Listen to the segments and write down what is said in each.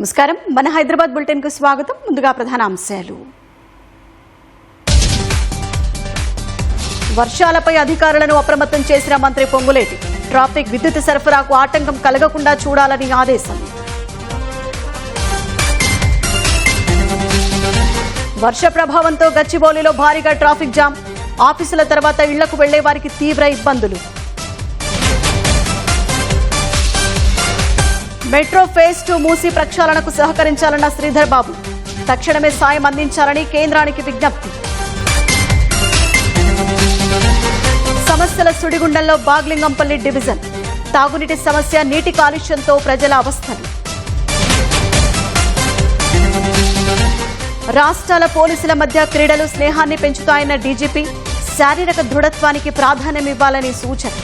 నమస్కారం మన హైదరాబాద్ బులెటిన్ కు స్వాగతం. ముందుగా ప్రధాన అంశాలు. వర్షాలపై అధికారులను అప్రమత్తం చేసిన మంత్రి పొంగులేటి. ట్రాఫిక్ విద్యుత్ సరఫరాకు ఆటంకం కలగకుండా చూడాలని ఆదేశం. వర్ష ప్రభావంతో గచ్చిబౌలిలో భారీగా ట్రాఫిక్ జామ్. ఆఫీసుల తర్వాత ఇళ్లకు వెళ్లే వారికి తీవ్ర ఇబ్బందులు. Metro phase 2 Musi ప్రక్షాళనకు సహకరించాలన్న Sridhar Babu. తక్షణమే సాయం అందించాలని కేంద్రానికి విజ్ఞప్తి. సమస్యల సుడిగుండంలో బాగ్లింగంపల్లి డివిజన్. తాగునీటి సమస్య, నీటి కాలుష్యంతో ప్రజల అవస్థలు. రాష్ట్రాల పోలీసుల మధ్య క్రీడలు స్నేహాన్ని పెంచుతాయన్న డీజీపీ. శారీరక దృఢత్వానికి ప్రాధాన్యమివ్వాలని సూచన.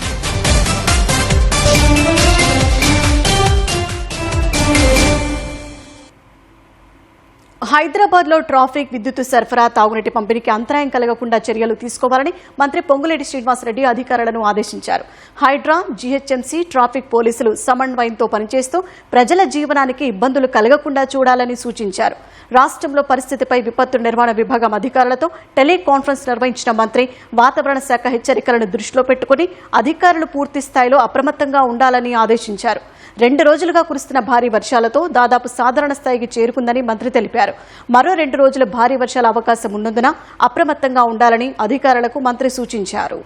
హైదరాబాద్ లో ట్రాఫిక్, విద్యుత్ సరఫరా, తాగునీటి పంపిణీకి అంతరాయం కలగకుండా చర్యలు తీసుకోవాలని మంత్రి పొంగులేటి శ్రీనివాసరెడ్డి అధికారులను ఆదేశించారు. హైడ్రా, జీహెచ్ఎంసీ, ట్రాఫిక్ పోలీసులు సమన్వయంతో పనిచేస్తూ ప్రజల జీవనానికి ఇబ్బందులు కలగకుండా చూడాలని సూచించారు. రాష్ట్రంలో పరిస్థితిపై విపత్తు నిర్వహణ విభాగం అధికారులతో టెలికాన్ఫరెన్స్ నిర్వహించిన మంత్రి వాతావరణ శాఖ హెచ్చరికలను దృష్టిలో పెట్టుకుని అధికారులు పూర్తి స్థాయిలో అప్రమత్తంగా ఉండాలని ఆదేశించారు. 2 రోజులుగా కురుస్తున్న భారీ వర్షాలతో దాదాపు సాధారణ స్థాయికి చేరుకుందని మంత్రి తెలిపారు. మరో 2 రోజులు భారీ వర్షాల అవకాశం ఉన్నందున అప్రమత్తంగా ఉండాలని అధికారులకు మంత్రి సూచించారు.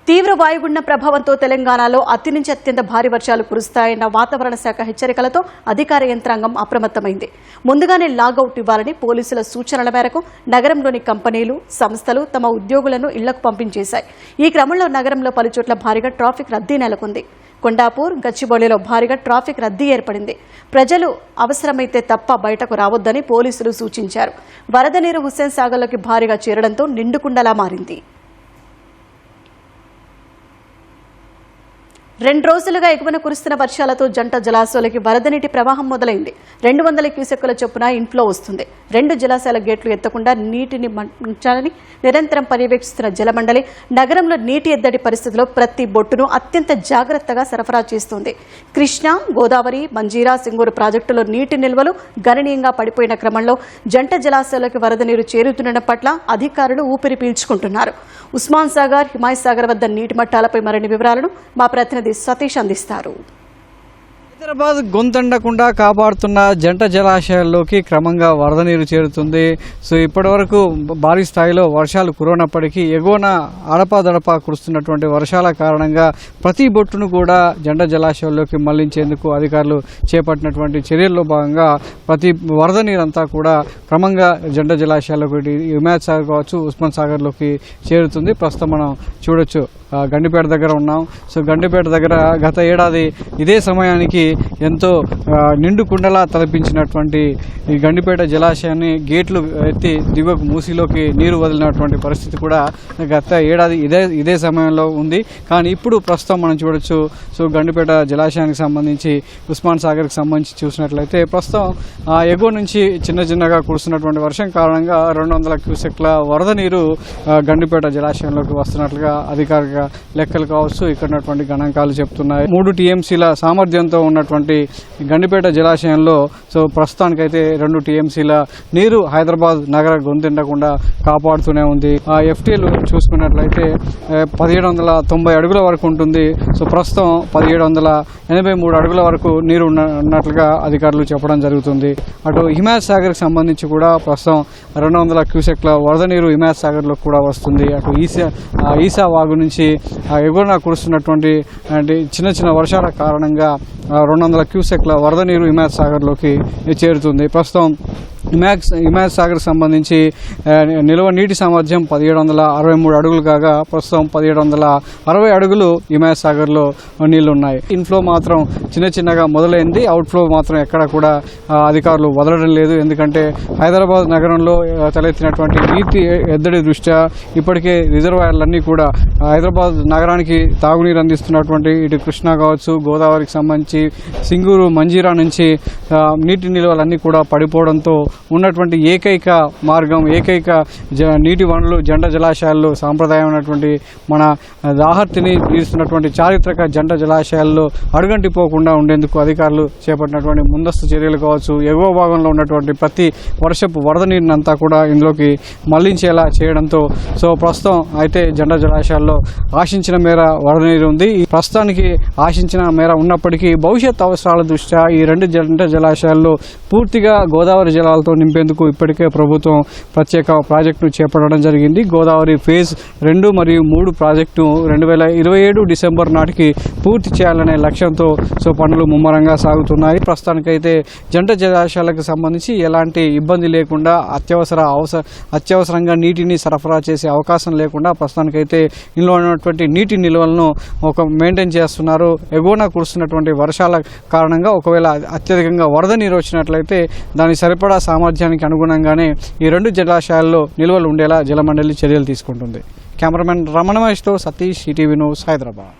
తీవ్ర వాయుగుండం ప్రభావంతో తెలంగాణలో అతి నుంచి అత్యంత భారీ వర్షాలు కురుస్తాయన్న వాతావరణ శాఖ హెచ్చరికలతో అధికార యంత్రాంగం అప్రమత్తమైంది. ముందుగానే లాగౌట్ ఇవ్వాలని పోలీసుల సూచనల మేరకు నగరంలోని కంపెనీలు, సంస్థలు తమ ఉద్యోగులను ఇళ్లకు పంపించేశాయి. ఈ క్రమంలో నగరంలో పలుచోట్ల భారీగా ట్రాఫిక్ రద్దీ నెలకొంది. కొండాపూర్, గచ్చిబౌలిలో భారీగా ట్రాఫిక్ రద్దీ ఏర్పడింది. ప్రజలు అవసరమైతే తప్ప బయటకు రావద్దని పోలీసులు సూచించారు. వరద నీరు హుస్సేన్ సాగర్లోకి భారీగా చేరడంతో నిండుకుండలా మారింది. 2 రోజులుగా ఎగువన కురుస్తున్న వర్షాలతో జంట జలాశయాలకి వరద నీటి ప్రవాహం మొదలైంది. 200 క్యూసెక్కుల చొప్పున ఇన్ఫ్లో వస్తుంది. 2 జలాశయాల గేట్లు ఎత్తకుండా నీటిని ఉంచాలని నిరంతరం పర్యవేక్షిస్తున్న జలమండలి నగరంలో నీటి ఎద్దడి పరిస్థితిలో ప్రతి బొట్టును అత్యంత జాగ్రత్తగా సరఫరా చేస్తోంది. కృష్ణా, గోదావరి, మంజీరా, సింగూరు ప్రాజెక్టులో నీటి నిల్వలు గణనీయంగా పడిపోయిన క్రమంలో జంట జలాశయాలకు వరద నీరు చేరుతుండడం పట్ల అధికారులు ఊపిరి పీల్చుకుంటున్నారు. ఉస్మాన్ సాగర్, హిమాయత్ సాగర్ వద్ద నీటి మట్టాలపై మరిన్ని వివరాలను మా ప్రతినిధి సతీష్ అందిస్తారు. హైదరాబాద్ గొంతండకుండా కాపాడుతున్న జంట జలాశయాల్లోకి క్రమంగా వరద నీరు చేరుతుంది. సో ఇప్పటి వరకు భారీ స్థాయిలో వర్షాలు కురవనప్పటికీ ఎగువన అడపాదడపా కురుస్తున్నటువంటి వర్షాల కారణంగా ప్రతి బొట్టును కూడా జంట జలాశయాల్లోకి మళ్లించేందుకు అధికారులు చేపట్టినటువంటి చర్యల్లో భాగంగా ప్రతి వరద నీరంతా కూడా క్రమంగా జంట జలాశయాల్లోకి హిమాయత్ సాగర్ కావచ్చు, ఉస్మాన్ సాగర్లోకి చేరుతుంది. ప్రస్తుతం మనం చూడొచ్చు గండిపేట దగ్గర ఉన్నాం. సో గండిపేట దగ్గర గత ఏడాది ఇదే సమయానికి ఎంతో నిండు కుండలా తలపించినటువంటి ఈ గండిపేట జలాశయాన్ని గేట్లు ఎత్తి దిగువకు మూసీలోకి నీరు వదిలినటువంటి పరిస్థితి కూడా గత ఏడాది ఇదే సమయంలో ఉంది. కానీ ఇప్పుడు ప్రస్తుతం మనం చూడొచ్చు. సో గండిపేట జలాశయానికి సంబంధించి, ఉస్మాన్ సాగర్కి సంబంధించి చూసినట్లయితే ప్రస్తుతం ఎగువ నుంచి చిన్నగా కురుస్తున్నటువంటి వర్షం కారణంగా 200 క్యూసెక్ల వరద నీరు గండిపేట జలాశయంలోకి వస్తున్నట్లుగా అధికారిక లెక్కలు కావచ్చు, ఇక్కడ ఉన్నటువంటి గణాంకాలు చెప్తున్నాయి. 3 టీఎంసీల సామర్థ్యంతో ఉన్నటువంటి గండిపేట జలాశయంలో సో ప్రస్తుతానికైతే 2 టీఎంసీల నీరు హైదరాబాద్ నగర గొంతెండకుండా కాపాడుతూనే ఉంది. ఎఫ్టీఎల్ చూసుకున్నట్లయితే 1790 అడుగుల వరకు ఉంటుంది. సో ప్రస్తుతం 1783 అడుగుల వరకు నీరు ఉన్నట్లుగా అధికారులు చెప్పడం జరుగుతుంది. అటు హిమాయత్ సాగర్కి సంబంధించి కూడా ప్రస్తుతం 200 క్యూసెక్ల వరద నీరు హిమాయత్ సాగర్లో కూడా వస్తుంది. అటు ఈసా వాగు నుంచి ఎగువన కురుస్తున్నటువంటి చిన్న వర్షాల కారణంగా 200 క్యూసెక్ల వరద నీరు హిమాయత్ సాగర్లోకి చేరుతుంది. ప్రస్తుతం హిమాయత్ సాగర్ సంబంధించి నిల్వ నీటి సామర్థ్యం 1763 అడుగులు కాగా ప్రస్తుతం 1760 అడుగులు హిమాయత్ సాగర్లో నీళ్లున్నాయి. ఇన్ఫ్లో మాత్రం చిన్నగా మొదలైంది. అవుట్ఫ్లో మాత్రం ఎక్కడ కూడా అధికారులు వదలడం లేదు. ఎందుకంటే హైదరాబాద్ నగరంలో తలెత్తినటువంటి నీటి ఎద్దడి దృష్ట్యా ఇప్పటికే రిజర్వాయర్లన్నీ కూడా హైదరాబాద్ నగరానికి తాగునీరు అందిస్తున్నటువంటి ఇటు కృష్ణా కావచ్చు, గోదావరికి సంబంధించి సింగూరు, మంజీరా నుంచి నీటి నిల్వలన్నీ కూడా పడిపోవడంతో ఉన్నటువంటి ఏకైక మార్గం, ఏకైక నీటి వనరులు జంట జలాశయాల్లో సాంప్రదాయమైనటువంటి మన దాహర్తిని తీరుస్తున్నటువంటి చారిత్రక జంట జలాశయాల్లో అడుగంటిపోకుండా ఉండేందుకు అధికారులు చేపట్టినటువంటి ముందస్తు చర్యలు కావచ్చు, ఎగువ భాగంలో ఉన్నటువంటి ప్రతి వర్షపు వరద నీరునంతా కూడా ఇందులోకి మళ్లించేలా చేయడంతో ప్రస్తుతం అయితే జంట జలాశయాల్లో ఆశించిన మేర వరద నీరు ఉంది. ఈ ప్రస్తుతానికి ఆశించిన మేర ఉన్నప్పటికీ భవిష్యత్ అవసరాల దృష్ట్యా ఈ రెండు జంట జలాశయాల్లో పూర్తిగా గోదావరి జలాలతో నింపేందుకు ఇప్పటికే ప్రభుత్వం ప్రత్యేక ప్రాజెక్టును చేపట్టడం జరిగింది. గోదావరి ఫేజ్ 2 మరియు 3 ప్రాజెక్టు 2027 డిసెంబర్ నాటికి పూర్తి చేయాలనే లక్ష్యంతో పనులు ముమ్మరంగా సాగుతున్నాయి. ప్రస్తుతానికైతే జంట జలాశయాలకు సంబంధించి ఎలాంటి ఇబ్బంది లేకుండా అత్యవసరంగా నీటిని సరఫరా చేసే అవకాశం లేకుండా ప్రస్తుతానికైతే ఇందులో ఉన్నటువంటి నీటి నిల్వలను మెయింటైన్ చేస్తున్నారు. ఎగువన కురుస్తున్నటువంటి వర్షాల కారణంగా ఒకవేళ అత్యధికంగా వరద నీరు వచ్చినట్లయితే దాని సరిపడా సామర్థ్యానికి అనుగుణంగానే ఈ రెండు జలాశయాల్లో నిల్వలు ఉండేలా జలమండలి చర్యలు తీసుకుంటుంది. కెమెరామెన్ రమణ మహేష్తో Satish, ETV news, Hyderabad.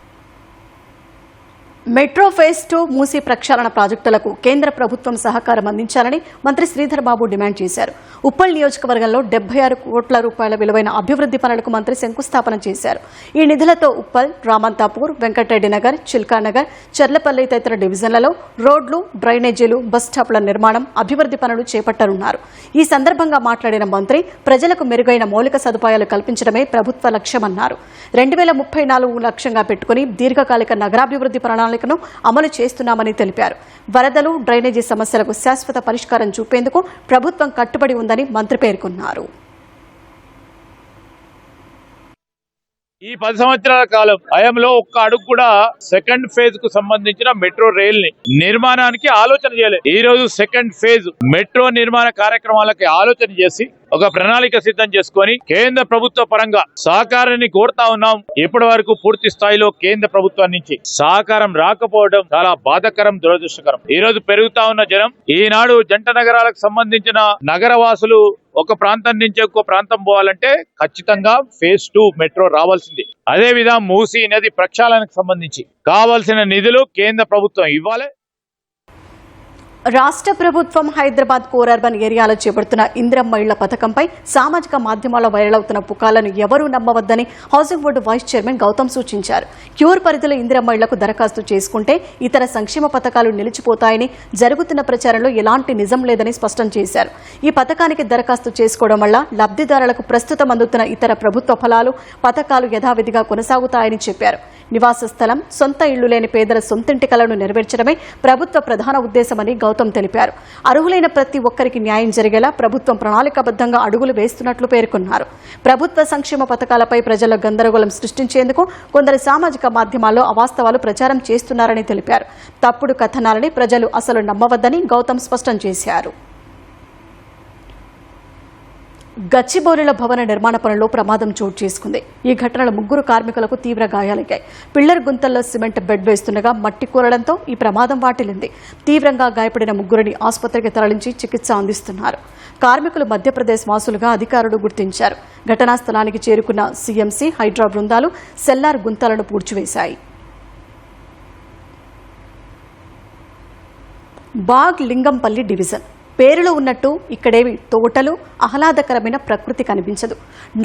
Metro phase 2 Musi ప్రక్షాళన ప్రాజెక్టులకు కేంద్ర ప్రభుత్వం సహకారం అందించాలని మంత్రి శ్రీధర్ బాబు డిమాండ్ చేశారు. ఉప్పల్ నియోజకవర్గంలో 76 కోట్ల రూపాయల విలువైన అభివృద్ది పనులకు మంత్రి శంకుస్థాపన చేశారు. ఈ నిధులతో ఉప్పల్, రామంతాపూర్, వెంకటరెడ్డి నగర్, చిల్కా నగర్, చెర్లపల్లి తదితర డివిజన్లలో రోడ్లు, డ్రైనేజీలు, బస్ స్టాప్ల నిర్మాణం, అభివృద్ది పనులు చేపట్టనున్నారు. ఈ సందర్భంగా మాట్లాడిన మంత్రి ప్రజలకు మెరుగైన మౌలిక సదుపాయాలు కల్పించడమే ప్రభుత్వ లక్ష్యమన్నారు. 2034 లక్ష్యంగా పెట్టుకుని దీర్ఘకాలిక నగరాభివృద్ది ప్రణాళికను అమలు చేస్తున్నామని తెలిపారు. వరదలు, డ్రైనేజీ సమస్యలకు శాశ్వత పరిష్కారం చూపేందుకు ప్రభుత్వం కట్టుబడి ఉందని మంత్రి పేర్కొన్నారు. ఈ 10 సంవత్సరాల కాలం హయాంలో ఒక్క అడుగు కూడా సెకండ్ ఫేజ్ కు సంబంధించిన మెట్రో రైల్ ని నిర్మాణానికి ఆలోచన చేయలేదు. ఈ రోజు సెకండ్ ఫేజ్ మెట్రో నిర్మాణ కార్యక్రమాలకి ఆలోచన చేసి ఒక ప్రణాళిక సిద్ధం చేసుకొని కేంద్ర ప్రభుత్వ పరంగా సహకారాన్ని కోరుతా ఉన్నాం. ఇప్పటి వరకు పూర్తి స్థాయిలో కేంద్ర ప్రభుత్వం నుంచి సహకారం రాకపోవడం చాలా బాధాకరం, దురదృష్టకరం. ఈ రోజు పెరుగుతా ఉన్న జనం, ఈనాడు జంట నగరాలకు సంబంధించిన నగరవాసులు ఒక ప్రాంతం నుంచి ఇంకో ప్రాంతం పోవాలంటే ఖచ్చితంగా ఫేజ్ 2 మెట్రో రావాల్సింది. అదే విధంగా మూసీ నది ప్రక్షాళనకు సంబంధించి కావాల్సిన నిధులు కేంద్ర ప్రభుత్వం ఇవ్వాలి. రాష్ట్ర ప్రభుత్వం హైదరాబాద్ కోర్ అర్బన్ ఏరియాలో చేపడుతున్న ఇందిరమ్మ ఇళ్ల పథకంపై సామాజిక మాధ్యమాల్లో వైరల్ అవుతున్న పుకార్లను ఎవరూ నమ్మవద్దని housing board vice chairman Gautam సూచించారు. క్యూర్ పరిధిలో ఇందిరమ్మ ఇళ్లకు దరఖాస్తు చేసుకుంటే ఇతర సంక్షేమ పథకాలు నిలిచిపోతాయని, జరుగుతున్న ప్రచారంలో ఎలాంటి నిజం లేదని స్పష్టం చేశారు. ఈ పథకానికి దరఖాస్తు చేసుకోవడం వల్ల లబ్ధిదారులకు ప్రస్తుతం అందుతున్న ఇతర ప్రభుత్వ ఫలాలు, పథకాలు యథావిధిగా కొనసాగుతాయని చెప్పారు. నివాస స్థలం, సొంత ఇళ్లు లేని పేదల సొంతింటి కలను నెరవేర్చడమే ప్రభుత్వ ప్రధాన ఉద్దేశమని గౌతమ్ తెలిపారు. అర్హులైన ప్రతి ఒక్కరికి న్యాయం జరిగేలా ప్రభుత్వం ప్రణాళికాబద్దంగా అడుగులు వేస్తున్నట్లు పేర్కొన్నారు. ప్రభుత్వ సంక్షేమ పథకాలపై ప్రజల్లో గందరగోళం సృష్టించేందుకు కొందరు సామాజిక మాధ్యమాల్లో అవాస్తవాలు ప్రచారం చేస్తున్నారని తెలిపారు. తప్పుడు కథనాలని ప్రజలు అసలు నమ్మవద్దని గౌతమ్ స్పష్టం చేశారు. గచ్చిబౌలిలో భవన నిర్మాణ పనుల్లో ప్రమాదం చోటు చేసుకుంది. ఈ ఘటనలో 3 కార్మికులకు తీవ్ర గాయాలయ్యాయి. పిల్లర్ గుంతల్లో సిమెంట్ బెడ్ వేస్తుండగా మట్టి కూరడంతో ఈ ప్రమాదం వాటిల్లింది. తీవ్రంగా గాయపడిన 3 ఆసుపత్రికి తరలించి చికిత్స అందిస్తున్నారు. కార్మికులు మధ్యప్రదేశ్ వాసులుగా అధికారులు గుర్తించారు. ఘటనా స్థలానికి చేరుకున్న సీఎంసీ, హైడ్రా బృందాలు సెల్లార్ గుంతలను పూడ్చివేశాయి. బాగ్ లింగంపల్లి డివిజన్ పేరులో ఉన్నట్టు ఇక్కడేవి తోటలు, ఆహ్లాదకరమైన ప్రకృతి కనిపించదు.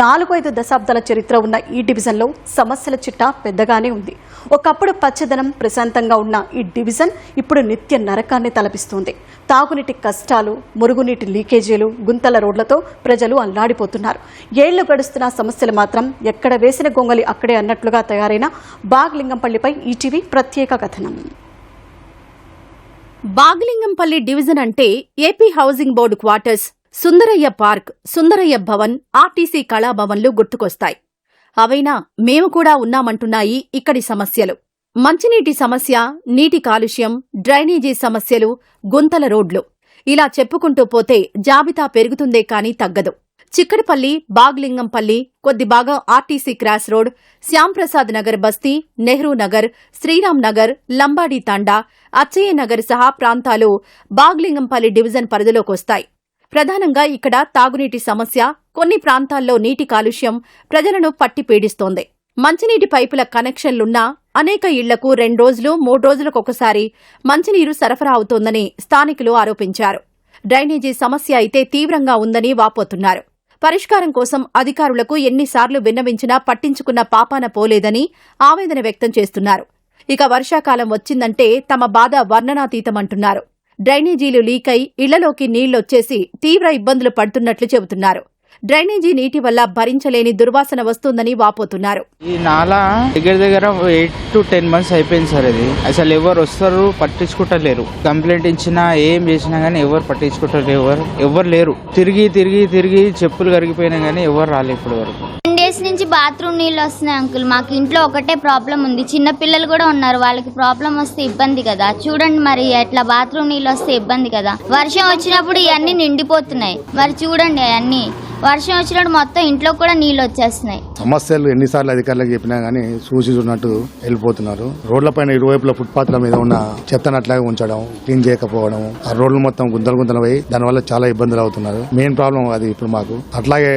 4-5 దశాబ్దాల చరిత్ర ఉన్న ఈ డివిజన్లో సమస్యల చిట్టా పెద్దగానే ఉంది. ఒకప్పుడు పచ్చదనం, ప్రశాంతంగా ఉన్న ఈ డివిజన్ ఇప్పుడు నిత్య నరకాన్ని తలపిస్తోంది. తాగునీటి కష్టాలు, మురుగునీటి లీకేజీలు, గుంతల రోడ్లతో ప్రజలు అల్లాడిపోతున్నారు. ఏళ్లు గడుస్తున్న సమస్యలు మాత్రం ఎక్కడ వేసిన గొంగలి అక్కడే అన్నట్లుగా తయారైన బాగ్ లింగంపల్లిపై ఈటీవీ ప్రత్యేక కథనం. బాగలింగంపల్లి డివిజన్ అంటే AP housing board quarters, Sundarayya park, Sundarayya Bhavan, RTC కళాభవన్లు గుర్తుకొస్తాయి. అవైనా మేము కూడా ఉన్నామంటున్నాయి ఇక్కడి సమస్యలు. మంచినీటి సమస్య, నీటి కాలుష్యం, డ్రైనేజీ సమస్యలు, గుంతల రోడ్లు, ఇలా చెప్పుకుంటూ పోతే జాబితా పెరుగుతుందే కాని తగ్గదు. చిక్కడపల్లి, బాగ్లింగంపల్లి, కొద్ది భాగం RTC cross road, Shyamprasad Nagar బస్తీ, నెహ్రూ నగర్, శ్రీరామ్ నగర్, లంబాడీ తాండా, అచ్చయ్య నగర్ సహా ప్రాంతాలు బాగ్లింగంపల్లి డివిజన్ పరిధిలోకొస్తాయి. ప్రధానంగా ఇక్కడ తాగునీటి సమస్య, కొన్ని ప్రాంతాల్లో నీటి కాలుష్యం ప్రజలను పట్టి పీడిస్తోంది. మంచినీటి పైపుల కనెక్షన్లున్నా అనేక ఇళ్లకు 2 రోజులు, 3 రోజులకొకసారి మంచినీరు సరఫరా అవుతోందని స్థానికులు ఆరోపించారు. డ్రైనేజీ సమస్య అయితే తీవ్రంగా ఉందని వాపోతున్నారు. పరిష్కారం కోసం అధికారులకు ఎన్నిసార్లు విన్నవించినా పట్టించుకున్న పాపాన పోలేదని ఆవేదన వ్యక్తం చేస్తున్నారు. ఇక వర్షాకాలం వచ్చిందంటే తమ బాధ వర్ణనాతీతమంటున్నారు. డ్రైనేజీలు లీకై ఇళ్లలోకి నీళ్లొచ్చేసి తీవ్ర ఇబ్బందులు పడుతున్నట్లు చెబుతున్నారు. డ్రైనేజీ నీటి వల్ల భరించలేని దుర్వాసన వస్తుందని వాపోతున్నారు. ఈ నాలా దగ్గర 8 to 10 months అయిపోయింది సార్. ఇది అసలు ఎవరు వస్తారు పట్టించుకుంటలేరు. కంప్లైంట్ ఇచ్చినా ఏం చేసినా గానీ ఎవరు పట్టించుకుంటారు, ఎవరు లేరు. తిరిగి చెప్పులు కరిగిపోయినా గానీ ఎవరు రాలేదు ఇప్పటి వరకు. 10 days నుంచి బాత్రూమ్ నీళ్ళు వస్తున్నాయి అంకుల్. మాకు ఇంట్లో ఒకటే ప్రాబ్లం ఉంది, చిన్న పిల్లలు కూడా ఉన్నారు, వాళ్ళకి ప్రాబ్లం వస్తే ఇబ్బంది కదా. చూడండి మరి ఎట్లా బాత్రూమ్ నీళ్ళు వస్తే ఇబ్బంది కదా. వర్షం వచ్చినప్పుడు ఇవన్నీ నిండిపోతున్నాయి. మరి చూడండి అవన్నీ వర్షం వచ్చినప్పుడు మొత్తం ఇంట్లో కూడా నీళ్ళు వచ్చేస్తున్నాయి. సమస్యలు ఎన్నిసార్లు అధికారులకు చెప్పినా గానీ చూసి చూడనట్టు వెళ్ళిపోతున్నారు. రోడ్లపైన ఇరువైపుల ఫుట్పాత్ల మీద ఉన్న చెత్తను అట్లాగే ఉంచడం, క్లీన్ చేయకపోవడం, ఆ రోడ్లు మొత్తం గుంతలు పోయి దానివల్ల చాలా ఇబ్బందులు అవుతున్నారు. మెయిన్ ప్రాబ్లం అది ఇప్పుడు మాకు. అట్లాగే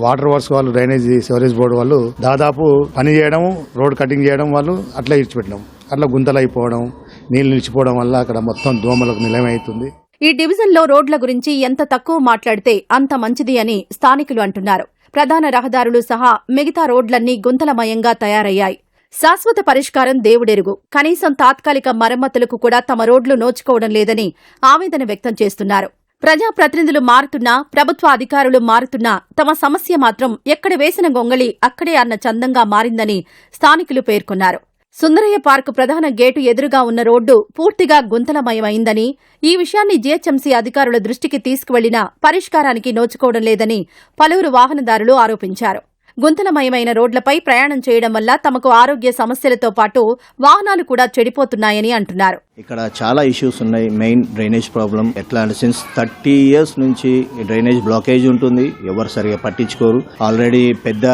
వాటర్ వర్క్స్ వాళ్ళు, డ్రైనేజీ సివరేజ్ బోర్డు వాళ్ళు దాదాపు పని చేయడం, రోడ్ కటింగ్ చేయడం వాళ్ళు అట్లా ఇడిచిపెట్టడం, అట్లా గుంతలు అయిపోవడం, నీళ్లు నిలిచిపోవడం వల్ల అక్కడ మొత్తం దోమలకు నిలయమవుతుంది. ఈ డివిజన్లో రోడ్ల గురించి ఎంత తక్కువ మాట్లాడితే అంత మంచిది అని స్థానికులు అంటున్నారు. ప్రధాన రహదారులు సహా మిగతా రోడ్లన్నీ గుంతలమయంగా తయారయ్యాయి. శాశ్వత పరిష్కారం దేవుడెరుగు. కనీసం తాత్కాలిక మరమ్మతులకు కూడా తమ రోడ్లు నోచుకోవడం లేదని ఆవేదన వ్యక్తం చేస్తున్నారు. ప్రజాప్రతినిధులు మారుతున్నా, ప్రభుత్వ అధికారులు మారుతున్నా తమ సమస్య మాత్రం ఎక్కడ వేసిన గొంగళి అక్కడే అన్న చందంగా మారిందని స్థానికులు పేర్కొన్నారు. సుందరయ్య పార్కు ప్రధాన గేటు ఎదురుగా ఉన్న రోడ్డు పూర్తిగా గుంతలమయమైందని, ఈ విషయాన్ని జీహెచ్ఎంసీ అధికారుల దృష్టికి తీసుకువెళ్లినా పరిష్కారానికి నోచుకోవడం లేదని పలువురు వాహనదారులు ఆరోపించారు. గుంతలమయమైన రోడ్లపై ప్రయాణం చేయడం వల్ల తమకు ఆరోగ్య సమస్యలతో పాటు వాహనాలు కూడా చెడిపోతున్నాయని అంటున్నారు. ఇక్కడ చాలా ఇష్యూస్ ఉన్నాయి. Main drainage problem. ఎట్లా అంటే సిన్స్ 30 years నుంచి డ్రైనేజ్ బ్లాకేజ్ ఉంటుంది, ఎవరు సరిగా పట్టించుకోరు. ఆల్రెడీ పెద్ద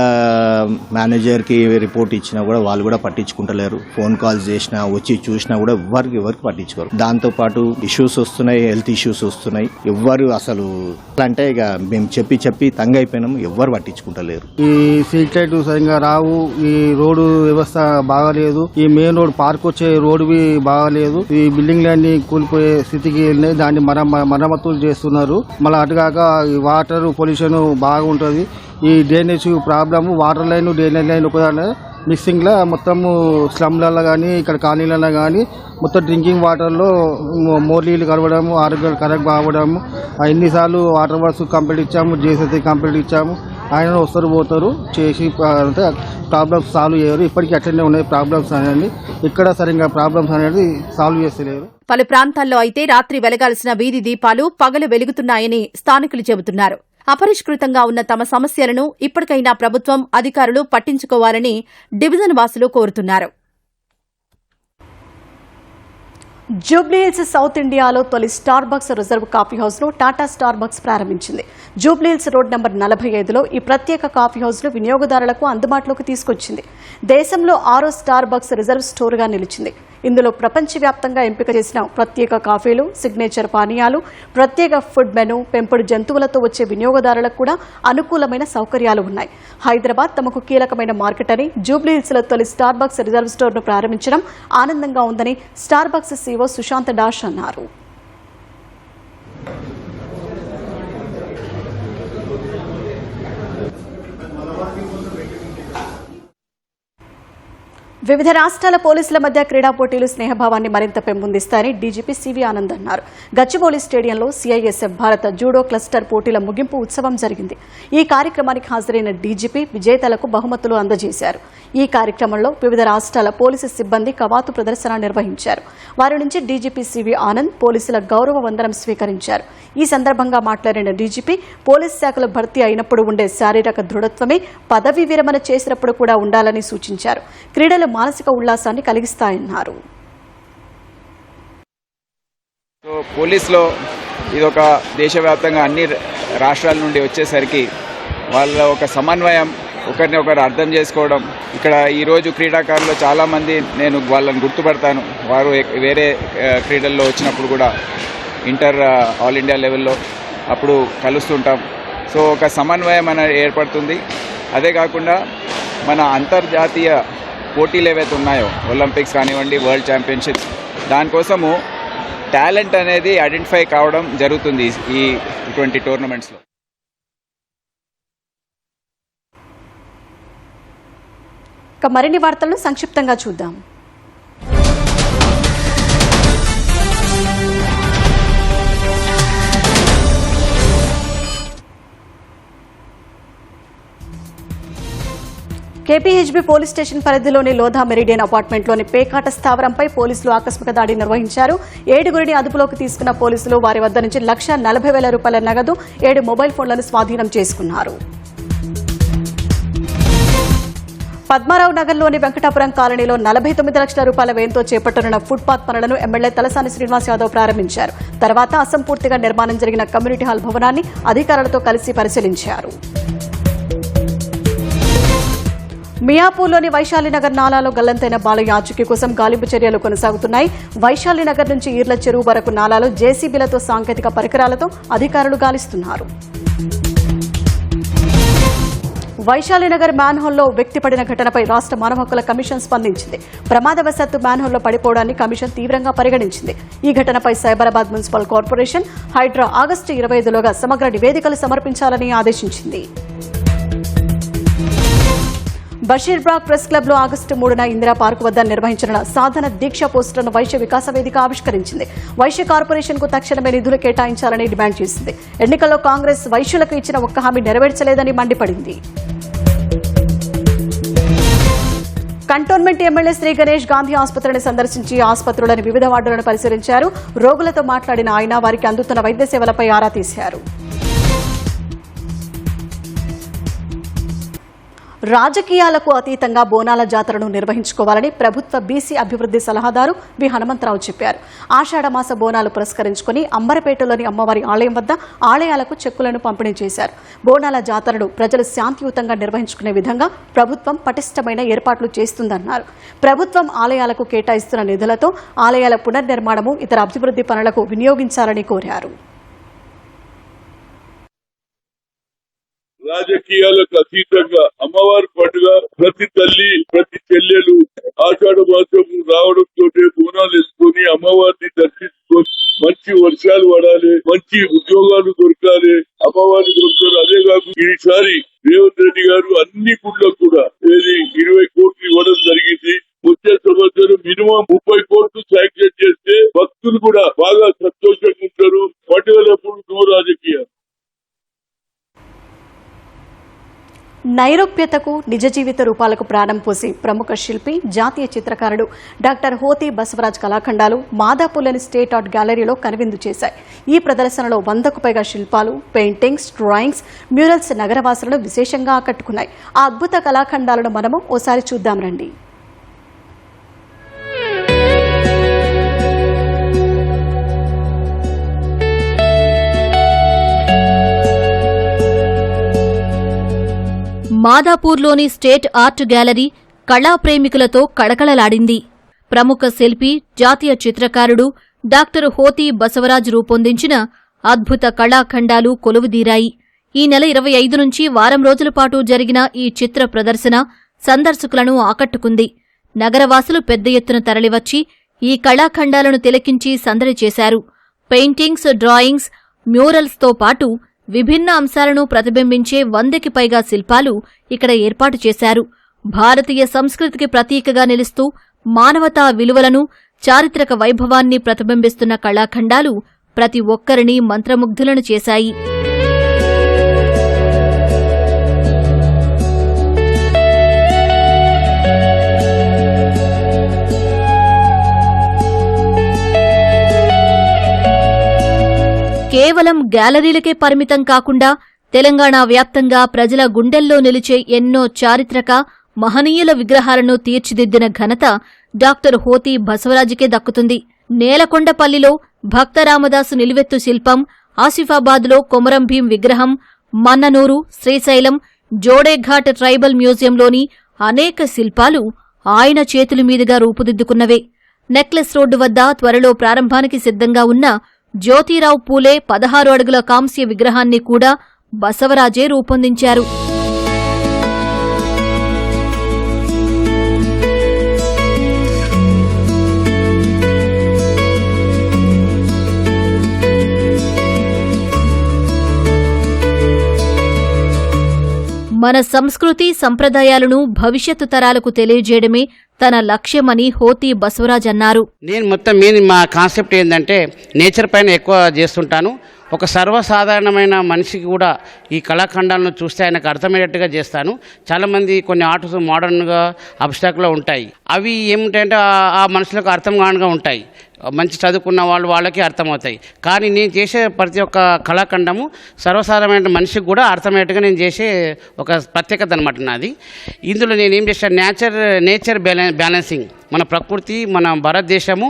మేనేజర్ కి రిపోర్ట్ ఇచ్చినా కూడా వాళ్ళు కూడా పట్టించుకుంటలేరు. ఫోన్ కాల్స్ చేసినా, వచ్చి చూసినా కూడా ఎవరికి పట్టించుకోరు. దాంతో పాటు ఇష్యూస్ వస్తున్నాయి, హెల్త్ ఇష్యూస్ వస్తున్నాయి. ఎవ్వరు అసలు అంటే ఇక మేము చెప్పి తంగైపోయినాం, ఎవ్వరు పట్టించుకుంటలేరు. ఈ స్ట్రీట్ లైట్ సరిగ్గా రావు, ఈ రోడ్డు వ్యవస్థ బాగాలేదు, ఈ మెయిన్ రోడ్ పార్క్ వచ్చే రోడ్డు బాగాలేదు, ఈ బిల్డింగ్లన్నీ కూలిపోయే స్థితికి వెళ్ళినాయి. దాన్ని మరమ్మతులు చేస్తున్నారు. మళ్ళీ అటుగాక ఈ వాటర్ పొల్యూషన్ బాగుంటుంది. ఈ drainage problem, water line drainage line ఒకదాని మిక్సింగ్ లా మొత్తము స్లమ్లలో కానీ ఇక్కడ కాలనీలలో కానీ మొత్తం డ్రింకింగ్ వాటర్లో మోర్లీలు కలవడము, ఆరోగ్యం కరెక్ట్ బాగడము. ఎన్నిసార్లు వాటర్ వర్క్స్ కంప్లీట్ ఇచ్చాము, జేసీ కంప్లీట్ ఇచ్చాము. ఆయన వస్తారు పోతారు చేసి ప్రాబ్లమ్స్ సాల్వ్ చేయరు. ఇప్పటికీ అట్లనే ఉన్నాయి ప్రాబ్లమ్స్ అనేది. ఇక్కడ సరిగ్గా ప్రాబ్లమ్స్ అనేది సాల్వ్ చేస్తలేరు. పలు ప్రాంతాల్లో అయితే రాత్రి వెలగాల్సిన వీధి దీపాలు పగలు వెలుగుతున్నాయని స్థానికులు చెబుతున్నారు. అపరిష్కృతంగా ఉన్న తమ సమస్యలను ఇప్పటికైనా ప్రభుత్వం, అధికారులు పట్టించుకోవాలని డివిజన్ వాసులు కోరుతున్నారు. జూబ్లీహిల్స్ సౌత్ ఇండియాలో తొలి స్టార్బక్స్ రిజర్వ్ కాఫీ హౌస్ ను టాటా స్టార్బక్స్ ప్రారంభించింది. జూబ్లీహిల్స్ రోడ్ నంబర్ 45లో ఈ ప్రత్యేక కాఫీ హౌస్ ను వినియోగదారులకు అందుబాటులోకి తీసుకొచ్చింది. దేశంలో 6వ స్టార్బక్స్ రిజర్వ్ స్టోర్గా నిలిచింది. ఇందులో ప్రపంచవ్యాప్తంగా ఎంపిక చేసిన ప్రత్యేక కాఫీలు, సిగ్నేచర్ పానీయాలు, ప్రత్యేక ఫుడ్ మెనూ, పెంపుడు జంతువులతో వచ్చే వినియోగదారులకు కూడా అనుకూలమైన సౌకర్యాలు ఉన్నాయి. హైదరాబాద్ తమకు కీలకమైన మార్కెట్ అని జూబ్లీహిల్స్లో తొలి స్టార్బక్స్ రిజర్వ్ స్టోర్ను ప్రారంభించడం ఆనందంగా ఉందని స్టార్బక్స్ CEO సుశాంత్ దాస్ అన్నారు. వివిధ రాష్ట్రాల పోలీసుల మధ్య క్రీడా పోటీలు స్నేహభావాన్ని మరింత పెంపొందిస్తాయని డీజీపీ సివి ఆనంద్ అన్నారు. గచ్చిబౌలి స్టేడియంలో సిఐఎస్ఎఫ్ భారత జూడో క్లస్టర్ పోటీల ముగింపు ఉత్సవం జరిగింది. ఈ కార్యక్రమానికి హాజరైన డీజీపీ విజేతలకు బహుమతులు అందజేశారు. ఈ కార్యక్రమంలో వివిధ రాష్ట్రాల పోలీసు సిబ్బంది కవాతు ప్రదర్శన నిర్వహించారు. వారి నుంచి డీజీపీ సివి ఆనంద్ పోలీసుల గౌరవ వందనం స్వీకరించారు. ఈ సందర్భంగా మాట్లాడిన డీజీపీ పోలీసు శాఖలో భర్తీ అయినప్పుడు ఉండే శారీరక దృఢత్వమే పదవీ విరమణ చేసినప్పుడు కూడా ఉండాలని సూచించారు. క్రీడలు మానసిక ఉల్లాసాన్ని కలిగిస్తాయన్నారు. పోలీసులో ఇదొక దేశవ్యాప్తంగా అన్ని రాష్ట్రాల నుండి వచ్చేసరికి వాళ్ళ ఒక సమన్వయం, ఒకరిని ఒకరు అర్థం చేసుకోవడం. ఇక్కడ ఈరోజు క్రీడాకారులు చాలామంది నేను వాళ్ళని గుర్తుపడతాను. వారు వేరే క్రీడల్లో వచ్చినప్పుడు కూడా ఇంటర్ ఆల్ ఇండియా లెవెల్లో అప్పుడు కలుస్తుంటాం. సో ఒక సమన్వయం అనేది ఏర్పడుతుంది. అదే కాకుండా మన అంతర్జాతీయ పోటీలు ఏవైతే ఉన్నాయో, ఒలింపిక్స్ కానివ్వండి, వరల్డ్ ఛాంపియన్షిప్స్, దానికోసము టాలెంట్ అనేది ఐడెంటిఫై కావడం జరుగుతుంది ఈ ఇటువంటి టోర్నమెంట్స్లో. ఇక మరిన్ని వార్తలను సంక్షిప్తంగా చూద్దాం. కేపీహెచ్బీ పోలీస్ స్టేషన్ పరిధిలోని లోధా మెరిడియన్ అపార్ట్మెంట్లోని పేకాట స్థావరంపై పోలీసులు ఆకస్మిక దాడి నిర్వహించారు. 7గురిని అదుపులోకి తీసుకున్న పోలీసులు వారి వద్ద నుంచి ₹1,40,000 నగదు, 7 మొబైల్ ఫోన్లను స్వాధీనం చేసుకున్నారు. పద్మారావు నగర్లోని వెంకటాపురం కాలనీలో ₹49 లక్షల వ్యయంతో చేపట్టనున్న ఫుట్పాత్ పనులను ఎమ్మెల్యే తలసాని శ్రీనివాస్ యాదవ్ ప్రారంభించారు. తర్వాత అసంపూర్తిగా నిర్మాణం జరిగిన కమ్యూనిటీ హాల్ భవనాన్ని అధికారులతో కలిసి పరిశీలించారు. మియాపూర్లోని వైశాలినగర్ నాలాలో గల్లంతైన బాలయ్య ఆచూకీ కోసం గాలింపు చర్యలు కొనసాగుతున్నాయి. వైశాలినగర్ నుంచి ఈర్ల చెరువు వరకు నాలాలో జేసీబీలతో సాంకేతిక పరికరాలతో అధికారులు గాలిస్తున్నారు. వైశాలినగర్ మ్యాన్హోల్లో వ్యక్తి పడిన ఘటనపై రాష్ట్ర మానవ హక్కుల కమిషన్ స్పందించింది. ప్రమాదవశాత్తు మ్యాన్హోల్లో పడిపోవడాన్ని కమిషన్ తీవ్రంగా పరిగణించింది. ఈ ఘటనపై Cyberabad municipal corporation, Hydraa August 25లోగా సమగ్ర నివేదికలు సమర్పించాలని ఆదేశించింది. బషీర్బాగ్ ప్రెస్ క్లబ్ లో ఆగస్టు 3న ఇందిరా పార్క్ వద్ద నిర్వహించిన సాధన దీక్ష పోస్టర్ను వైశ్య వికాస వేదిక ఆవిష్కరించింది. వైశ్య కార్పొరేషన్ కు తక్షణమే నిధులు కేటాయించాలని డిమాండ్ చేసింది. ఎన్నికల్లో కాంగ్రెస్ వైశ్యులకు ఇచ్చిన ఒక్క హామీ నెరవేర్చలేదని మండిపడింది. కంటోన్మెంట్ ఎమ్మెల్యే శ్రీ గణేష్ గాంధీ ఆసుపత్రిని సందర్శించి ఆసుపత్రులను వివిధ వార్డులను పరిశీలించారు. రోగులతో మాట్లాడిన ఆయన వారికి అందుతున్న వైద్య సేవలపై ఆరా తీశారు. రాజకీయాలకు అతీతంగా బోనాల జాతరను నిర్వహించుకోవాలని ప్రభుత్వ బీసీ అభివృద్ది సలహాదారు వి హనుమంతరావు చెప్పారు. ఆషాఢమాస బోనాలు పురస్కరించుకుని అంబరపేటలోని అమ్మవారి ఆలయం వద్ద ఆలయాలకు చెక్కులను పంపిణీ చేశారు. బోనాల జాతరను ప్రజలు శాంతియుతంగా నిర్వహించుకునే విధంగా ప్రభుత్వం పటిష్టమైన ఏర్పాట్లు చేస్తుందన్నారు. ప్రభుత్వం ఆలయాలకు కేటాయిస్తున్న నిధులతో ఆలయాల పునర్నిర్మాణము, ఇతర అభివృద్ది పనులకు వినియోగించాలని కోరారు. రాజకీయాలకు అతీతంగా అమ్మవారి పండుగ ప్రతి తల్లి ప్రతి చెల్లెలు ఆషాఢ మాసము రావడంతో బోనాలు వేసుకొని అమ్మవారిని దర్శించుకొని మంచి వర్షాలు పడాలి, మంచి ఉద్యోగాలు దొరకాలి, అమ్మవారిని దొరుకుతారు. అదే కాకుండా ఈసారి రేవంత్ రెడ్డి గారు అన్ని గుళ్ళకు కూడా 20 కోట్లు ఇవ్వడం జరిగింది. వచ్చే సంవత్సరం మినిమం 30 కోట్లు శాంక్షన్ చేస్తే భక్తులు కూడా బాగా సంతోషంగా ఉంటారు. పండుగలప్పుడు నో రాజకీయాలు. నైరూప్యతకు నిజ జీవిత రూపాలకు ప్రాణం పోసి ప్రముఖ శిల్పి, జాతీయ చిత్రకారుడు డాక్టర్ హోతీ బసవరాజ్ కళాఖండాలు మాదాపూర్లోని స్టేట్ ఆర్ట్ గ్యాలరీలో కనువిందు చేశాయి. ఈ ప్రదర్శనలో 100కు పైగా శిల్పాలు, పెయింటింగ్స్, డ్రాయింగ్స్, మ్యూరల్స్ నగరవాసులను విశేషంగా ఆకట్టుకున్నాయి. ఆ అద్భుత కళాఖండాలను మనము ఓసారి చూద్దాం రండి. మాదాపూర్లోని స్టేట్ ఆర్ట్ గ్యాలరీ కళాప్రేమికులతో కళకళలాడింది. ప్రముఖ శిల్పి, జాతీయ చిత్రకారుడు డాక్టర్ హోతీ బసవరాజ్ రూపొందించిన అద్భుత కళాఖండాలు కొలువుదీరాయి. ఈ నెల 25 నుంచి వారం రోజుల పాటు జరిగిన ఈ చిత్ర ప్రదర్శన సందర్శకులను ఆకట్టుకుంది. నగరవాసులు పెద్ద ఎత్తున తరలివచ్చి ఈ కళాఖండాలను తిలకించి సందడి చేశారు. పెయింటింగ్స్, డ్రాయింగ్స్, మ్యూరల్స్తో పాటు విభిన్న అంశాలను ప్రతిబింబించే 100కి పైగా శిల్పాలు ఇక్కడ ఏర్పాటు చేశారు. భారతీయ సంస్కృతికి ప్రతీకగా నిలుస్తూ మానవతా విలువలను, చారిత్రక వైభవాన్ని ప్రతిబింబిస్తున్న కళాఖండాలు ప్రతి ఒక్కరిని మంత్రముగ్ధులను చేశాయి. కేవలం గ్యాలరీలకే పరిమితం కాకుండా తెలంగాణ వ్యాప్తంగా ప్రజల గుండెల్లో నిలిచే ఎన్నో చారిత్రక, మహనీయుల విగ్రహాలను తీర్చిదిద్దిన ఘనత డాక్టర్ హోతీ బసవరాజుకే దక్కుతుంది. నేలకొండపల్లిలో భక్తరామదాసు నిలువెత్తు శిల్పం, ఆసిఫాబాద్లో కొమరం భీం విగ్రహం, మన్ననూరు, శ్రీశైలం, జోడేఘాట్ ట్రైబల్ మ్యూజియంలోని అనేక శిల్పాలు ఆయన చేతుల మీదుగా రూపుదిద్దుకున్నవే. నెక్లెస్ రోడ్డు వద్ద త్వరలో ప్రారంభానికి సిద్ధంగా ఉన్న జ్యోతిరావు పూలే 16 అడుగుల కాంస్య విగ్రహాన్ని కూడా బసవరాజే రూపొందించారు. మన సంస్కృతి సంప్రదాయాలను భవిష్యత్తు తరాలకు తెలియజేయడమే తన లక్ష్యమని హోతీ బసవరాజ్ అన్నారు. నేను మొత్తం మా కాన్సెప్ట్ ఏంటంటే నేచర్ పైన ఎక్కువ చేస్తుంటాను. ఒక సర్వసాధారణమైన మనిషికి కూడా ఈ కళాఖండాలను చూస్తే ఆయనకు అర్థమయ్యేట్టుగా చేస్తాను. చాలామంది కొన్ని ఆర్ట్స్ మోడర్న్గా అబ్స్ట్రాక్ట్లో ఉంటాయి. అవి ఏమిటంటే ఆ మనుషులకు అర్థం కానుగా ఉంటాయి. మంచి చదువుకున్న వాళ్ళకి అర్థమవుతాయి. కానీ నేను చేసే ప్రతి ఒక్క కళాఖండము సర్వసాధారణమైన మనిషికి కూడా అర్థమయ్యేట్టుగా నేను చేసే ఒక ప్రత్యేకత అనమాట నాది. ఇందులో నేను ఏం చేశాను, నేచర్ బ్యాలెన్సింగ్, మన ప్రకృతి, మన భారతదేశము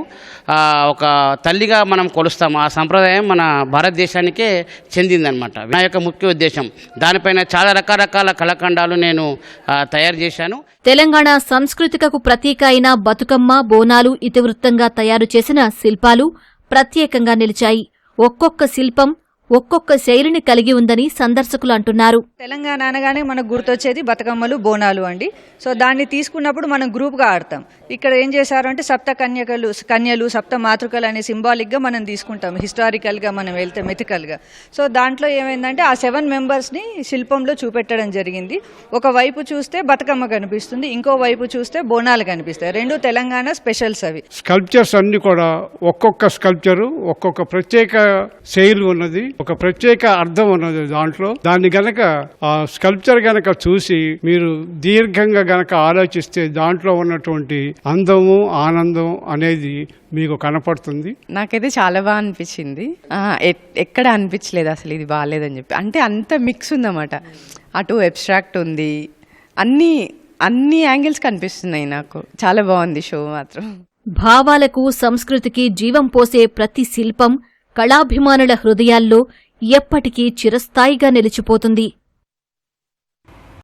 ఒక తల్లిగా మనం కొలుస్తాము. ఆ సంప్రదాయం మన భారతదేశానికే చెందిందనమాట. నా యొక్క ముఖ్య ఉద్దేశం. దానిపైన చాలా రకరకాల కళాఖండాలు నేను తయారు చేశాను. తెలంగాణ సంస్కృతికకు ప్రతీక అయిన బతుకమ్మ, బోనాలు ఇతివృత్తంగా తయారు చేసిన శిల్పాలు ప్రత్యేకంగా నిలిచాయి. ఒక్కొక్క శిల్పం ఒక్కొక్క శైలిని కలిగి ఉందని సందర్శకులు అంటున్నారు. తెలంగాణ అనగానే మనకు గుర్తొచ్చేది బతుకమ్మలు, బోనాలు అండి. సో దాన్ని తీసుకున్నప్పుడు మనం గ్రూప్గా ఆడతాం. ఇక్కడ ఏం చేశారు అంటే సప్త కన్యలు, సప్త మాతృకలు అనే సింబాలిక్గా మనం తీసుకుంటాం. హిస్టారికల్గా మనం వెళ్తే మిథికల్గా. సో దాంట్లో ఏమైందంటే ఆ 7 మెంబర్స్ని శిల్పంలో చూపెట్టడం జరిగింది. ఒకవైపు చూస్తే బతుకమ్మ కనిపిస్తుంది, ఇంకో వైపు చూస్తే బోనాలు కనిపిస్తాయి. రెండు తెలంగాణ స్పెషల్స్ అవి. స్కల్ప్చర్స్ అన్ని కూడా ఒక్కొక్క స్కల్ప్చరు ఒక్కొక్క ప్రత్యేక శైలి ఉన్నది, ఒక ప్రత్యేక అర్థం ఉన్నది దాంట్లో. దాన్ని గనక ఆ స్కల్ప్చర్ గనక చూసి మీరు దీర్ఘంగా గనక ఆలోచిస్తే దాంట్లో ఉన్నటువంటి అందము, ఆనందం అనేది మీకు కనపడుతుంది. నాకైతే చాలా బాగా అనిపించింది. ఎక్కడ అనిపించలేదు అసలు ఇది బాగాలేదని చెప్పి. అంటే అంత మిక్స్ ఉందన్నమాట. అటు అబ్స్ట్రాక్ట్ ఉంది, అన్ని యాంగిల్స్ కనిపిస్తున్నాయి. నాకు చాలా బాగుంది షో మాత్రం. భావాలకు, సంస్కృతికి జీవం పోసే ప్రతి శిల్పం కళాభిమానుల హృదయాల్లో ఎప్పటికీ చిరస్థాయిగా నిలిచిపోతుంది.